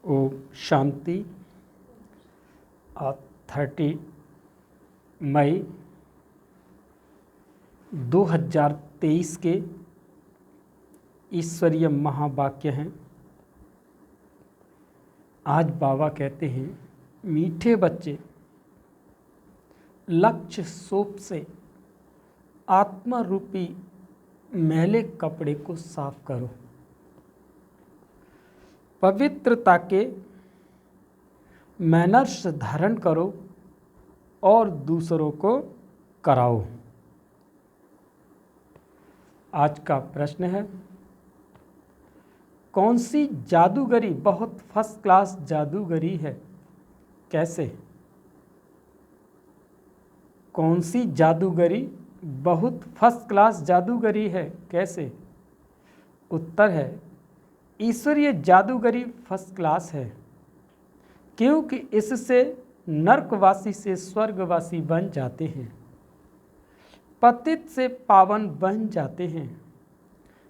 ओम शांति। 30 मई 2023 के ईश्वरीय महावाक्य हैं। आज बाबा कहते हैं, मीठे बच्चे, लक्ष्य सोप से आत्मा रूपी मैले कपड़े को साफ करो, पवित्रता के मैनर्स धारण करो और दूसरों को कराओ। आज का प्रश्न है, कौन सी जादूगरी बहुत फर्स्ट क्लास जादूगरी है, कैसे? कौन सी जादूगरी बहुत फर्स्ट क्लास जादूगरी है, कैसे? उत्तर है, ईश्वरीय जादूगरी फर्स्ट क्लास है, क्योंकि इससे नरकवासी से स्वर्गवासी बन जाते हैं, पतित से पावन बन जाते हैं।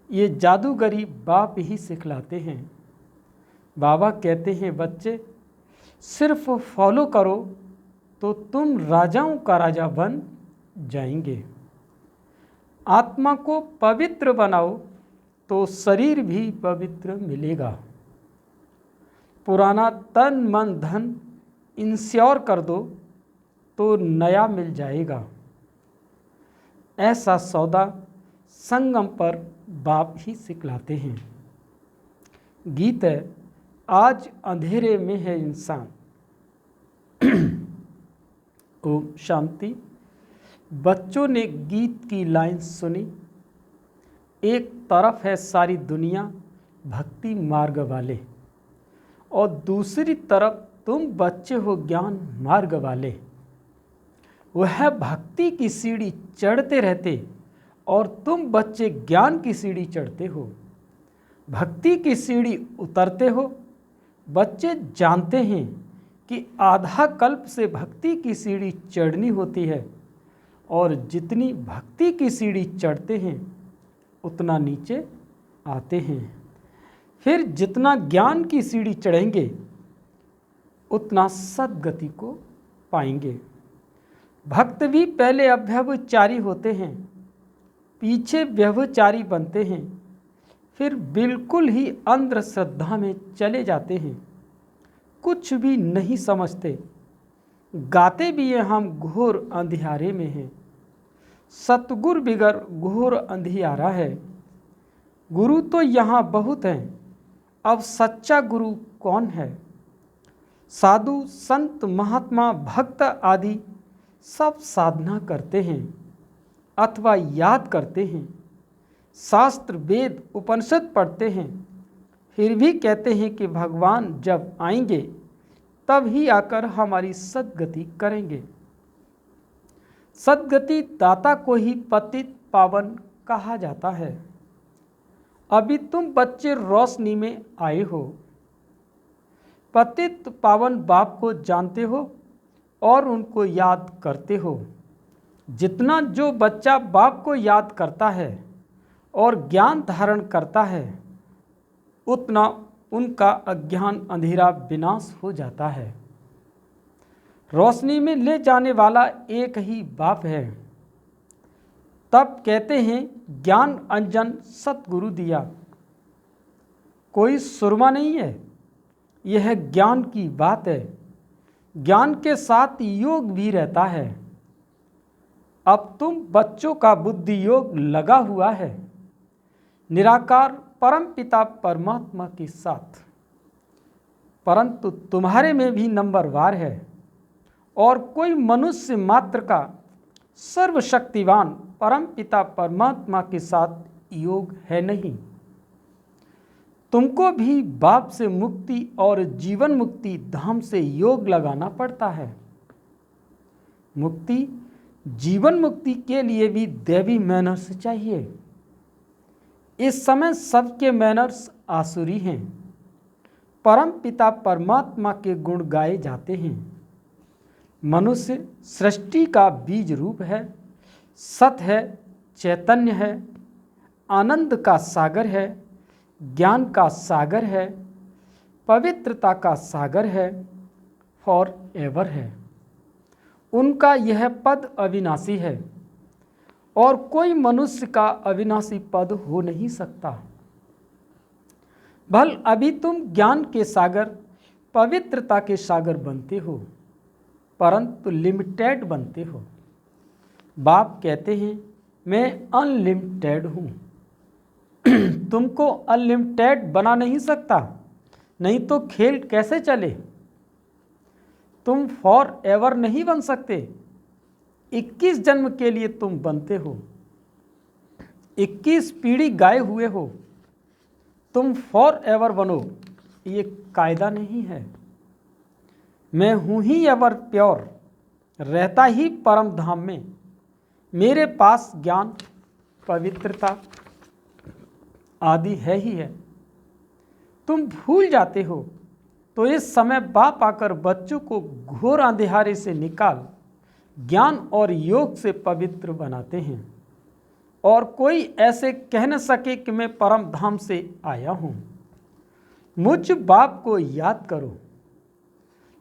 ये जादूगरी बाप ही सिखलाते हैं। बाबा कहते हैं, बच्चे सिर्फ फॉलो करो तो तुम राजाओं का राजा बन जाएंगे। आत्मा को पवित्र बनाओ तो शरीर भी पवित्र मिलेगा। पुराना तन मन धन इंश्योर कर दो तो नया मिल जाएगा। ऐसा सौदा संगम पर बाप ही सिखलाते हैं। गीत है, आज अंधेरे में है इंसान। ओम शांति। बच्चों ने गीत की लाइन सुनी, एक तरफ है सारी दुनिया भक्ति मार्ग वाले और दूसरी तरफ तुम बच्चे हो ज्ञान मार्ग वाले। वह भक्ति की सीढ़ी चढ़ते रहते और तुम बच्चे ज्ञान की सीढ़ी चढ़ते हो। भक्ति की सीढ़ी उतरते हो। बच्चे जानते हैं कि आधा कल्प से भक्ति की सीढ़ी चढ़नी होती है और जितनी भक्ति की सीढ़ी चढ़ते हैं उतना नीचे आते हैं। फिर जितना ज्ञान की सीढ़ी चढ़ेंगे उतना सद्गति को पाएंगे। भक्त भी पहले अव्यभिचारी होते हैं, पीछे व्यभिचारी बनते हैं, फिर बिल्कुल ही अंधश्रद्धा में चले जाते हैं, कुछ भी नहीं समझते। गाते भी हैं, हम घोर अंधियारे में हैं। सतगुरु बिगर घोर अंधियारा है। गुरु तो यहाँ बहुत हैं, अब सच्चा गुरु कौन है? साधु संत महात्मा भक्त आदि सब साधना करते हैं अथवा याद करते हैं, शास्त्र वेद उपनिषद पढ़ते हैं, फिर भी कहते हैं कि भगवान जब आएंगे तब ही आकर हमारी सद्गति करेंगे। सद्गति दाता को ही पतित पावन कहा जाता है। अभी तुम बच्चे रोशनी में आए हो, पतित पावन बाप को जानते हो और उनको याद करते हो। जितना जो बच्चा बाप को याद करता है और ज्ञान धारण करता है, उतना उनका अज्ञान अंधेरा विनाश हो जाता है। रोशनी में ले जाने वाला एक ही बाप है। तब कहते हैं, ज्ञान अंजन सतगुरु दिया। कोई सुरमा नहीं है, यह ज्ञान की बात है। ज्ञान के साथ योग भी रहता है। अब तुम बच्चों का बुद्धि योग लगा हुआ है निराकार परम पिता परमात्मा के साथ, परंतु तुम्हारे में भी नंबरवार है और कोई मनुष्य मात्र का सर्वशक्तिवान परम पिता परमात्मा के साथ योग है नहीं। तुमको भी बाप से मुक्ति और जीवन मुक्ति धाम से योग लगाना पड़ता है। मुक्ति जीवन मुक्ति के लिए भी दैवी मैनर्स चाहिए। इस समय सबके मैनर्स आसुरी हैं। परम पिता परमात्मा के गुण गाए जाते हैं। मनुष्य सृष्टि का बीज रूप है, सत है, चैतन्य है, आनंद का सागर है, ज्ञान का सागर है, पवित्रता का सागर है, फॉर एवर है। उनका यह पद अविनाशी है और कोई मनुष्य का अविनाशी पद हो नहीं सकता। भल अभी तुम ज्ञान के सागर, पवित्रता के सागर बनते हो, परंतु लिमिटेड बनते हो। बाप कहते हैं मैं अनलिमिटेड हूँ। तुमको अनलिमिटेड बना नहीं सकता, नहीं तो खेल कैसे चले। तुम फॉर एवर नहीं बन सकते। 21 जन्म के लिए तुम बनते हो, 21 पीढ़ी गाए हुए हो। तुम फॉर एवर बनो, ये कायदा नहीं है। मैं हूँ ही एवर प्योर, रहता ही परम धाम में। मेरे पास ज्ञान, पवित्रता आदि है ही है। तुम भूल जाते हो तो इस समय बाप आकर बच्चों को घोर अंधेरे से निकाल ज्ञान और योग से पवित्र बनाते हैं, और कोई ऐसे कह न सके कि मैं परम धाम से आया हूँ। मुझ बाप को याद करो।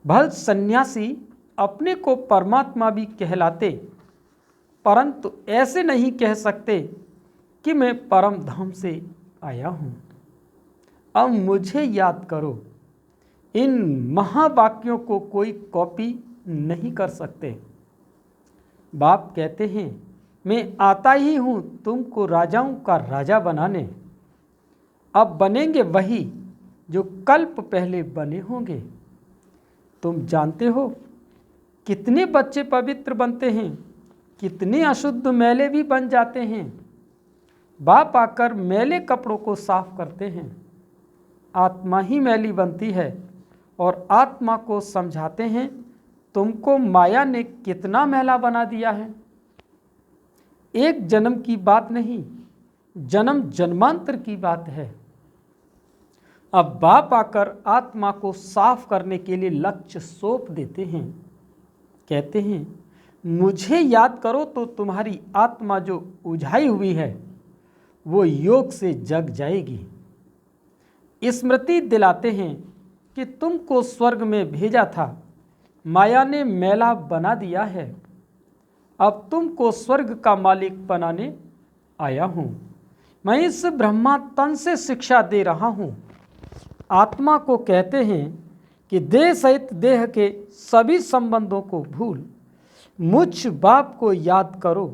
भल सन्यासी अपने को परमात्मा भी कहलाते, परंतु ऐसे नहीं कह सकते कि मैं परम धाम से आया हूँ। अब मुझे याद करो। इन महावाक्यों को कोई कॉपी नहीं कर सकते। बाप कहते हैं मैं आता ही हूँ तुमको राजाओं का राजा बनाने। अब बनेंगे वही जो कल्प पहले बने होंगे। तुम जानते हो कितने बच्चे पवित्र बनते हैं, कितने अशुद्ध मैले भी बन जाते हैं। बाप आकर मैले कपड़ों को साफ करते हैं। आत्मा ही मैली बनती है और आत्मा को समझाते हैं तुमको माया ने कितना मैला बना दिया है। एक जन्म की बात नहीं, जन्म जन्मांतर की बात है। अब बाप आकर आत्मा को साफ करने के लिए लक्ष्य सौंप देते हैं। कहते हैं मुझे याद करो तो तुम्हारी आत्मा जो उलझाई हुई है वो योग से जग जाएगी। स्मृति दिलाते हैं कि तुमको स्वर्ग में भेजा था, माया ने मैला बना दिया है। अब तुमको स्वर्ग का मालिक बनाने आया हूँ। मैं इस ब्रह्मा तन से शिक्षा दे रहा हूँ। आत्मा को कहते हैं कि देह सहित देह के सभी संबंधों को भूल मुझ बाप को याद करो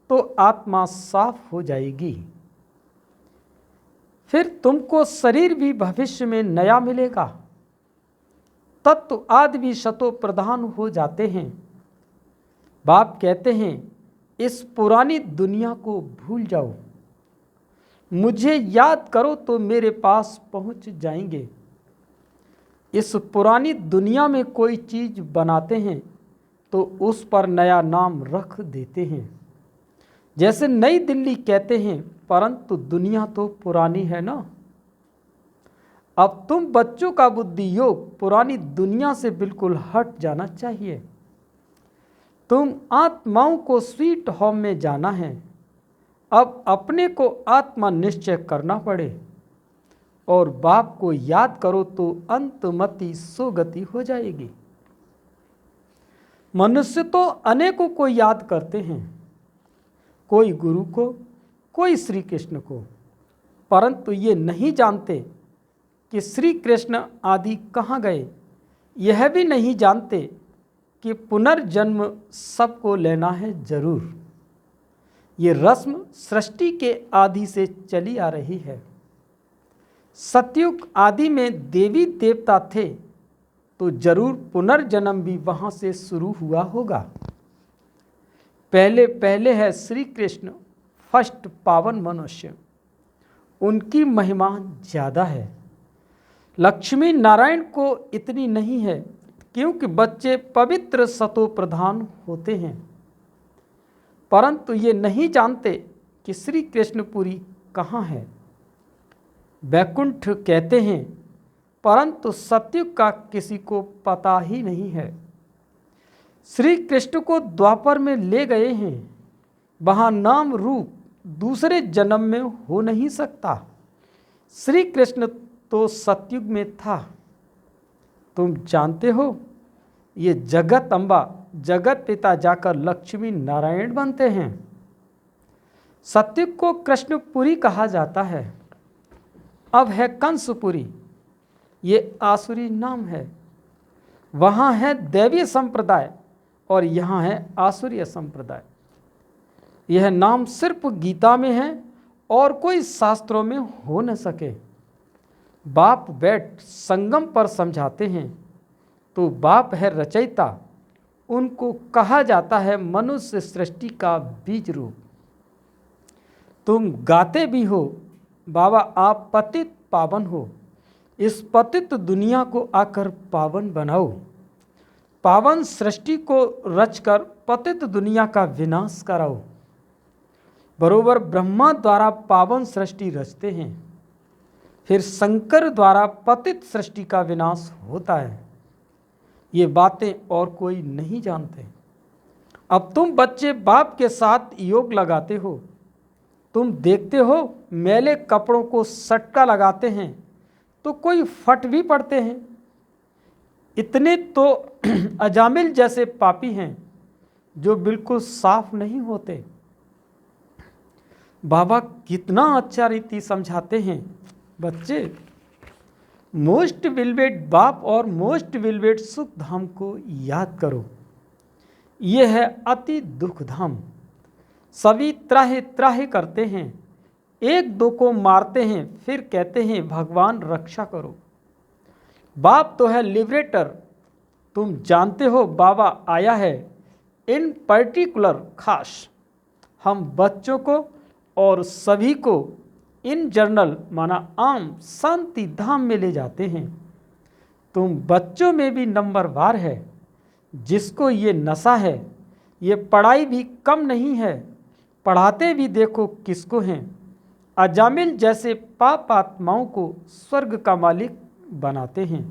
तो आत्मा साफ हो जाएगी। फिर तुमको शरीर भी भविष्य में नया मिलेगा। तत्व आदि भी शतो प्रधान हो जाते हैं। बाप कहते हैं इस पुरानी दुनिया को भूल जाओ, मुझे याद करो तो मेरे पास पहुंच जाएंगे। इस पुरानी दुनिया में कोई चीज़ बनाते हैं तो उस पर नया नाम रख देते हैं। जैसे नई दिल्ली कहते हैं, परंतु दुनिया तो पुरानी है ना। अब तुम बच्चों का बुद्धि योग पुरानी दुनिया से बिल्कुल हट जाना चाहिए। तुम आत्माओं को स्वीट होम में जाना है। अब अपने को आत्मा निश्चय करना पड़े और बाप को याद करो तो अंतमति सुगति हो जाएगी। मनुष्य तो अनेकों को याद करते हैं, कोई गुरु को, कोई श्री कृष्ण को, परंतु ये नहीं जानते कि श्री कृष्ण आदि कहाँ गए। यह भी नहीं जानते कि पुनर्जन्म सबको लेना है जरूर। ये रस्म सृष्टि के आदि से चली आ रही है। सतयुग आदि में देवी देवता थे तो जरूर पुनर्जन्म भी वहाँ से शुरू हुआ होगा। पहले पहले है श्री कृष्ण, फर्स्ट पावन मनुष्य, उनकी महिमा ज़्यादा है। लक्ष्मी नारायण को इतनी नहीं है क्योंकि बच्चे पवित्र सतो प्रधान होते हैं, परंतु ये नहीं जानते कि श्री कृष्णपुरी कहाँ है। वैकुंठ कहते हैं, परंतु सतयुग का किसी को पता ही नहीं है। श्री कृष्ण को द्वापर में ले गए हैं, वहाँ नाम रूप दूसरे जन्म में हो नहीं सकता। श्री कृष्ण तो सतयुग में था। तुम जानते हो, ये जगत अम्बा, जगत पिता जाकर लक्ष्मी नारायण बनते हैं। सतयुग को कृष्णपुरी कहा जाता है, अब है कंसपुरी, ये आसुरी नाम है। वहाँ है दैवीय संप्रदाय और यहाँ है आसुरीय संप्रदाय। यह नाम सिर्फ गीता में है और कोई शास्त्रों में हो न सके। बाप बैठ संगम पर समझाते हैं, तो बाप है रचयिता, उनको कहा जाता है मनुष्य सृष्टि का बीज रूप। तुम गाते भी हो, बाबा आप पतित पावन हो, इस पतित दुनिया को आकर पावन बनाओ। पावन सृष्टि को रचकर पतित दुनिया का विनाश कराओ। बरोबर ब्रह्मा द्वारा पावन सृष्टि रचते हैं, फिर शंकर द्वारा पतित सृष्टि का विनाश होता है। ये बातें और कोई नहीं जानते। अब तुम बच्चे बाप के साथ योग लगाते हो। तुम देखते हो मैले कपड़ों को सटका लगाते हैं तो कोई फट भी पड़ते हैं। इतने तो अजामिल जैसे पापी हैं जो बिल्कुल साफ नहीं होते। बाबा कितना अच्छा रीति समझाते हैं। बच्चे, मोस्ट विलवेट बाप और मोस्ट विलवेट सुख धाम को याद करो। यह है अति दुख धाम। सभी त्राहे त्राहे करते हैं, एक दो को मारते हैं, फिर कहते हैं भगवान रक्षा करो। बाप तो है लिबरेटर। तुम जानते हो बाबा आया है इन पर्टिकुलर खास हम बच्चों को और सभी को इन जर्नल माना आम शांति धाम में ले जाते हैं। तुम बच्चों में भी नंबरवार है। जिसको ये नशा है, ये पढ़ाई भी कम नहीं है, पढ़ाते भी देखो किसको हैं। अजामिल जैसे पाप आत्माओं को स्वर्ग का मालिक बनाते हैं।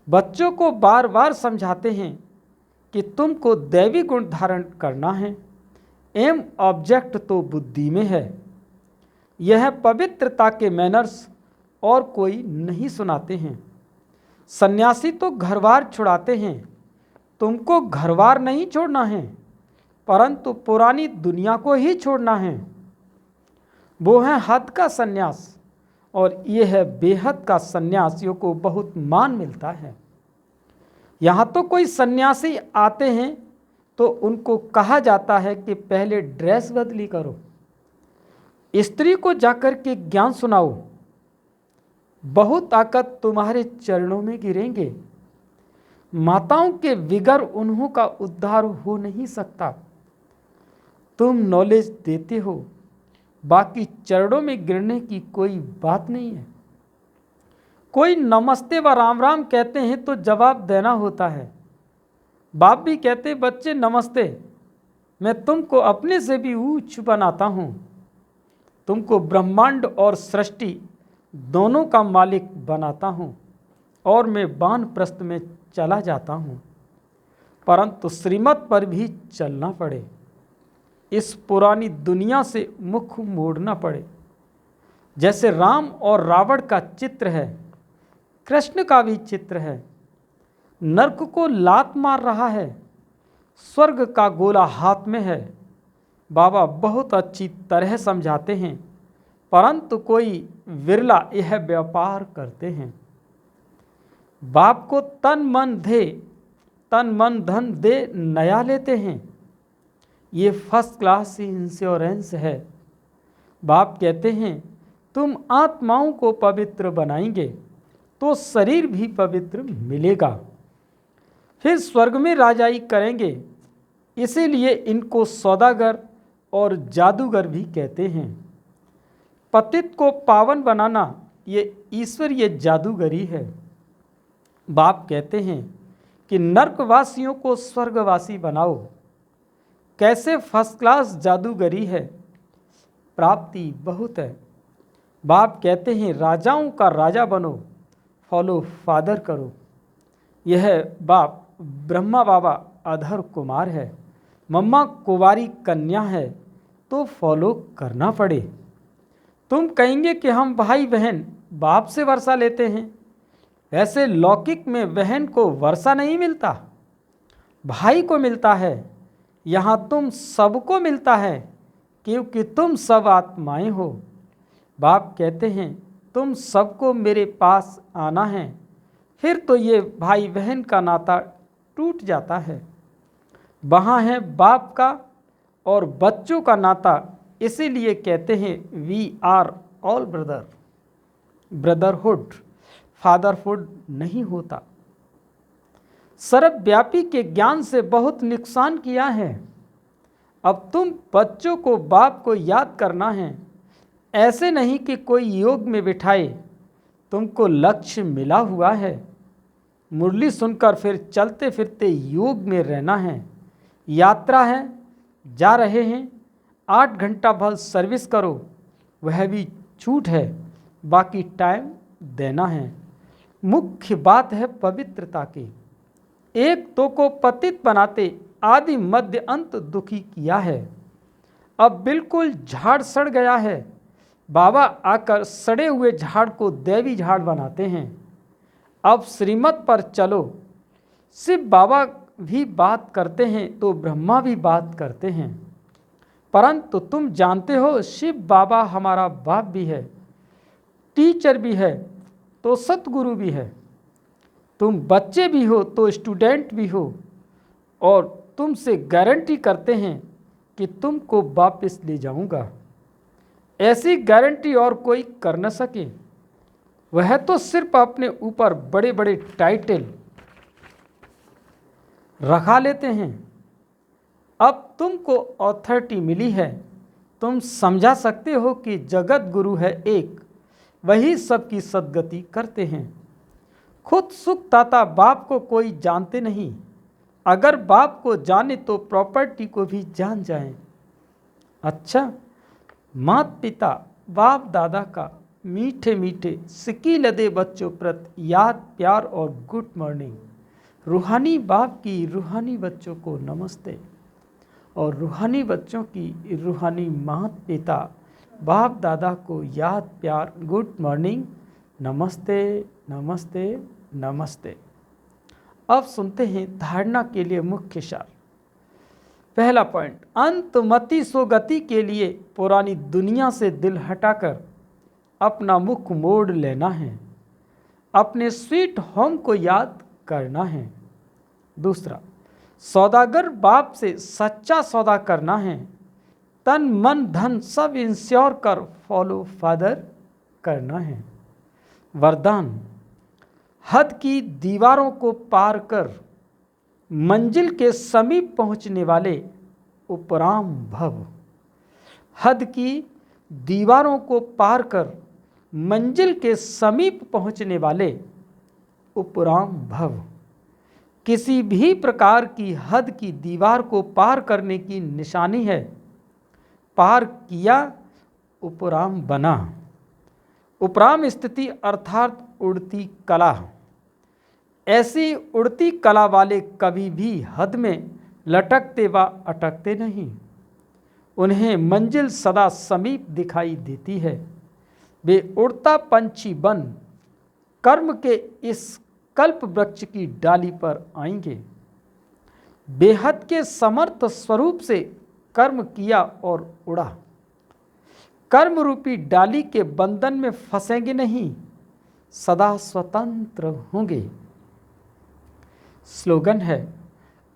बच्चों को बार बार समझाते हैं कि तुमको दैवी गुण धारण करना है। एम ऑब्जेक्ट तो बुद्धि में है। यह पवित्रता के मैनर्स और कोई नहीं सुनाते हैं। सन्यासी तो घरवार छुड़ाते हैं, तुमको घरवार नहीं छोड़ना है, परंतु पुरानी दुनिया को ही छोड़ना है। वो है हद का सन्यास और ये है बेहद का। सन्यासियों को बहुत मान मिलता है। यहाँ तो कोई सन्यासी आते हैं तो उनको कहा जाता है कि पहले ड्रेस बदली करो, स्त्री को जाकर के ज्ञान सुनाओ, बहुत ताकत तुम्हारे चरणों में गिरेंगे। माताओं के बिगर उन्हों का उद्धार हो नहीं सकता। तुम नॉलेज देते हो, बाकी चरणों में गिरने की कोई बात नहीं है। कोई नमस्ते व राम राम कहते हैं तो जवाब देना होता है। बाप भी कहते बच्चे नमस्ते, मैं तुमको अपने से भी ऊंच बनाता हूँ। तुमको ब्रह्मांड और सृष्टि दोनों का मालिक बनाता हूँ और मैं वानप्रस्थ में चला जाता हूँ, परंतु श्रीमत पर भी चलना पड़े। इस पुरानी दुनिया से मुख मोड़ना पड़े। जैसे राम और रावण का चित्र है, कृष्ण का भी चित्र है। नरक को लात मार रहा है, स्वर्ग का गोला हाथ में है। बाबा बहुत अच्छी तरह समझाते हैं, परंतु कोई विरला यह व्यापार करते हैं। बाप को तन मन धन दे नया लेते हैं। ये फर्स्ट क्लास इंश्योरेंस है। बाप कहते हैं तुम आत्माओं को पवित्र बनाएंगे तो शरीर भी पवित्र मिलेगा, फिर स्वर्ग में राजाई करेंगे। इसीलिए इनको सौदागर और जादूगर भी कहते हैं। पतित को पावन बनाना ये ईश्वरीय जादूगरी है। बाप कहते हैं कि नर्कवासियों को स्वर्गवासी बनाओ। कैसे फर्स्ट क्लास जादूगरी है, प्राप्ति बहुत है। बाप कहते हैं राजाओं का राजा बनो, फॉलो फादर करो। यह बाप ब्रह्मा बाबा अधर कुमार है, मम्मा कुंवारी कन्या है, तो फॉलो करना पड़े। तुम कहेंगे कि हम भाई बहन बाप से वर्षा लेते हैं, वैसे लौकिक में बहन को वर्षा नहीं मिलता, भाई को मिलता है। यहाँ तुम सबको मिलता है क्योंकि तुम सब आत्माएं हो। बाप कहते हैं तुम सबको मेरे पास आना है, फिर तो ये भाई बहन का नाता टूट जाता है। वहाँ है बाप का और बच्चों का नाता, इसीलिए कहते हैं we are all brother. Brotherhood fatherhood नहीं होता। सर्वव्यापी के ज्ञान से बहुत नुकसान किया है। अब तुम बच्चों को बाप को याद करना है, ऐसे नहीं कि कोई योग में बिठाए। तुमको लक्ष्य मिला हुआ है, मुरली सुनकर फिर चलते फिरते योग में रहना है। यात्रा है, जा रहे हैं, 8 घंटा भर सर्विस करो, वह भी छूट है, बाकी टाइम देना है। मुख्य बात है पवित्रता की। एक तो को पतित बनाते आदि मध्य अंत दुखी किया है। अब बिल्कुल झाड़ सड़ गया है। बाबा आकर सड़े हुए झाड़ को दैवी झाड़ बनाते हैं। अब श्रीमत पर चलो। शिव बाबा भी बात करते हैं तो ब्रह्मा भी बात करते हैं, परंतु तुम जानते हो शिव बाबा हमारा बाप भी है, टीचर भी है तो सतगुरु भी है। तुम बच्चे भी हो तो स्टूडेंट भी हो, और तुमसे गारंटी करते हैं कि तुमको वापस ले जाऊंगा। ऐसी गारंटी और कोई कर न सके। वह तो सिर्फ अपने ऊपर बड़े बड़े टाइटल रखा लेते हैं। अब तुमको अथॉरिटी मिली है, तुम समझा सकते हो कि जगत गुरु है एक, वही सबकी सद्गति करते हैं। खुद सुखदाता बाप को कोई जानते नहीं। अगर बाप को जाने तो प्रॉपर्टी को भी जान जाएं। अच्छा, माता पिता बाप दादा का मीठे मीठे सिकी लदे बच्चों प्रति याद प्यार और गुड मॉर्निंग। रूहानी बाप की रूहानी बच्चों को नमस्ते, और रूहानी बच्चों की रूहानी माता पिता बाप दादा को याद प्यार गुड मॉर्निंग, नमस्ते नमस्ते नमस्ते। अब सुनते हैं धारणा के लिए मुख्य सार। पहला पॉइंट, अंतमति सोगति के लिए पुरानी दुनिया से दिल हटाकर अपना मुख मोड़ लेना है, अपने स्वीट होम को याद करना है। दूसरा, सौदागर बाप से सच्चा सौदा करना है, तन मन धन सब इंश्योर कर फॉलो फादर करना है। वरदान, हद की दीवारों को पार कर मंजिल के समीप पहुंचने वाले उपराम भव। हद की दीवारों को पार कर मंजिल के समीप पहुंचने वाले उपराम भव। किसी भी प्रकार की हद की दीवार को पार करने की निशानी है, पार किया उपराम बना। उपराम स्थिति अर्थात उड़ती कला। ऐसी उड़ती कला वाले कभी भी हद में लटकते व अटकते नहीं। उन्हें मंजिल सदा समीप दिखाई देती है। वे उड़ता पंछी बन कर्म के इस कल्प वृक्ष की डाली पर आएंगे। बेहद के समर्थ स्वरूप से कर्म किया और उड़ा। कर्म रूपी डाली के बंधन में फंसेंगे नहीं, सदा स्वतंत्र होंगे। स्लोगन है,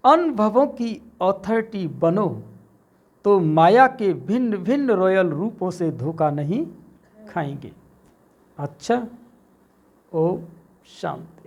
अनुभवों की अथॉरिटी बनो तो माया के भिन्न भिन्न रॉयल रूपों से धोखा नहीं खाएंगे। अच्छा, ओम शांति।